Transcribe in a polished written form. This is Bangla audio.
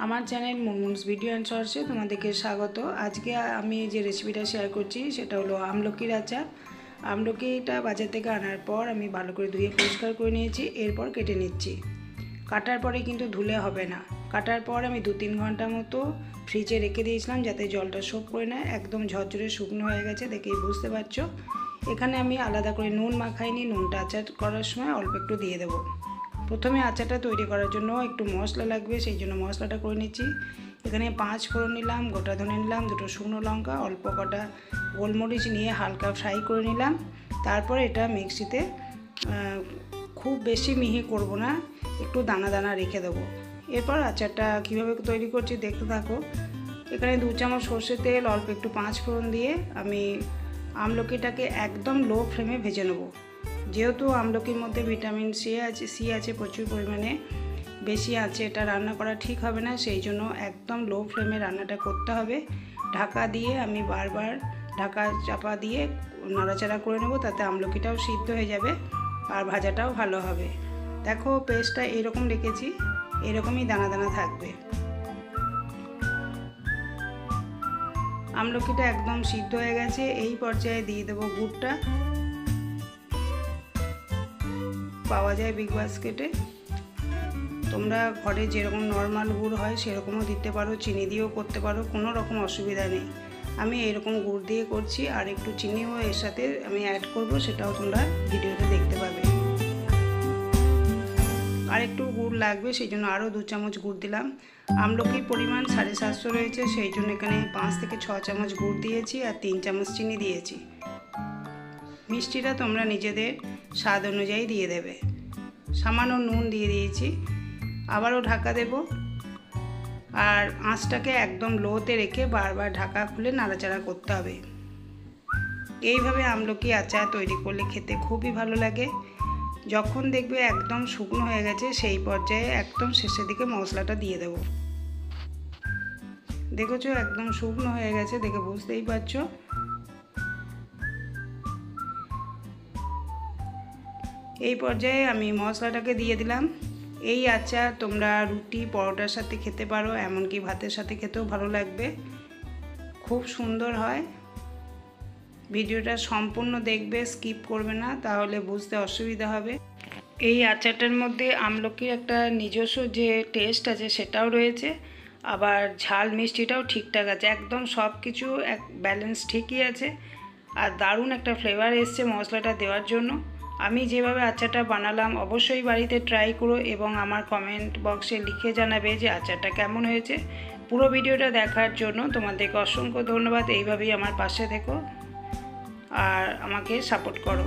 আমার চ্যানেল মুনমুনস ভিডিও অ্যান্ড শর্টসে তোমাদেরকে স্বাগত। আজকে আমি যে রেসিপিটা শেয়ার করছি সেটা হলো আমলকির আচার। আমলকিটা বাজার থেকে আনার পর আমি ভালো করে ধুয়ে পরিষ্কার করে নিয়েছি, এরপর কেটে নিচ্ছি। কাটার পরে কিন্তু ধুলে হবে না। কাটার পর আমি 2-3 ঘন্টা মতো ফ্রিজে রেখে দিয়েছিলাম যাতে জলটা সোক করে নেয়। একদম ঝরঝরে শুকনো হয়ে গেছে, দেখেই বুঝতে পারছো। এখানে আমি আলাদা করে নুন মাখাইনি, নুনটা আচার করার সময় অল্প একটু দিয়ে দেবো। প্রথমে আচারটা তৈরি করার জন্য একটু মশলা লাগবে, সেই জন্য মশলাটা করে নিচ্ছি। এখানে 5 ফোড়ন নিলাম, গোটা ধনে নিলাম, 2টো শুকনো লঙ্কা, অল্প কটা গোলমরিচ নিয়ে হালকা ফ্রাই করে নিলাম। তারপর এটা মিক্সিতে খুব বেশি মিহি করব না, একটু দানা দানা রেখে দেবো। এরপর আচারটা কীভাবে তৈরি করছি দেখতে থাকো। এখানে 2 চামচ সর্ষের তেল, অল্প একটু 5 ফোড়ন দিয়ে আমি আমলকিটাকে একদম লো ফ্লেমে ভেজে নেব। যেহেতু আমলকির মধ্যে ভিটামিন সি আছে প্রচুর পরিমাণে, বেশি আছে এটা রান্না করা ঠিক হবে না, সেই জন্য একদম লো ফ্লেমে রান্নাটা করতে হবে। ঢাকা দিয়ে আমি বারবার ঢাকা চাপা দিয়ে নাড়াচাড়া করে নেব, তাতে আমলকিটাও সিদ্ধ হয়ে যাবে আর ভাজাটাও ভালো হবে। দেখো পেস্টটা এরকম রেখেছি, এরকমই দানা দানা থাকবে। আমলকিটা একদম সিদ্ধ হয়ে গেছে, এই পর্যায়ে দিয়ে দেবো গুড়টা। পাওয়া যায় বিগ বাস্কেটে, তোমরা ঘরে যেরকম নর্মাল গুড় হয় সেরকমও দিতে পারো, চিনি দিয়েও করতে পারো, কোনো রকম অসুবিধা নেই। আমি এরকম গুড় দিয়ে করছি, আর একটু চিনিও এর সাথে আমি অ্যাড করব, সেটাও তোমরা ভিডিওতে দেখতে পাবে। আর একটু গুড় লাগবে, সেই জন্য আরও 2 চামচ গুড় দিলাম। আমলকির পরিমাণ 750 রয়েছে, সেই জন্য এখানে 5 থেকে 6 চামচ গুড় দিয়েছি আর 3 চামচ চিনি দিয়েছি। মিষ্টিটা তোমরা নিজেদের স্বাদ অনুযায়ী দিয়ে দেবে। সামান্য নুন দিয়ে দিয়েছি, আবারও ঢাকা দেব। আর আঁচটাকে একদম লোতে রেখে বারবার ঢাকা খুলে নাড়াচাড়া করতে হবে। এইভাবে আমলকি আচার তৈরি করলে খেতে খুবই ভালো লাগে। যখন দেখবে একদম শুকনো হয়ে গেছে, সেই পর্যায়ে একদম শেষের দিকে মশলাটা দিয়ে দেব। দেখেছো একদম শুকনো হয়ে গেছে, দেখে বুঝতেই পারছো। এই পর্যায়ে আমি মশলাটাকে দিয়ে দিলাম। এই আচার তোমরা রুটি পরোটার সাথে খেতে পারো, এমনকি ভাতের সাথে খেতেও ভালো লাগবে, খুব সুন্দর হয়। ভিডিওটা সম্পূর্ণ দেখবে, স্কিপ করবে না, তাহলে বুঝতে অসুবিধা হবে। এই আচারটার মধ্যে আমলকির একটা নিজস্ব যে টেস্ট আছে সেটাও রয়েছে, আবার ঝাল মিষ্টিটাও ঠিকঠাক আছে, একদম সব কিছু এক ব্যালেন্স ঠিকই আছে। আর দারুণ একটা ফ্লেভার এসছে মশলাটা দেওয়ার জন্য। আমি যেভাবে আচারটা বানালাম অবশ্যই বাড়িতে ট্রাই করো এবং আমার কমেন্ট বক্সে লিখে জানাবে যে আচারটা কেমন হয়েছে। পুরো ভিডিওটা দেখার জন্য তোমাদেরকে অসংখ্য ধন্যবাদ। এইভাবেই আমার পাশে থেকো আর আমাকে সাপোর্ট করো।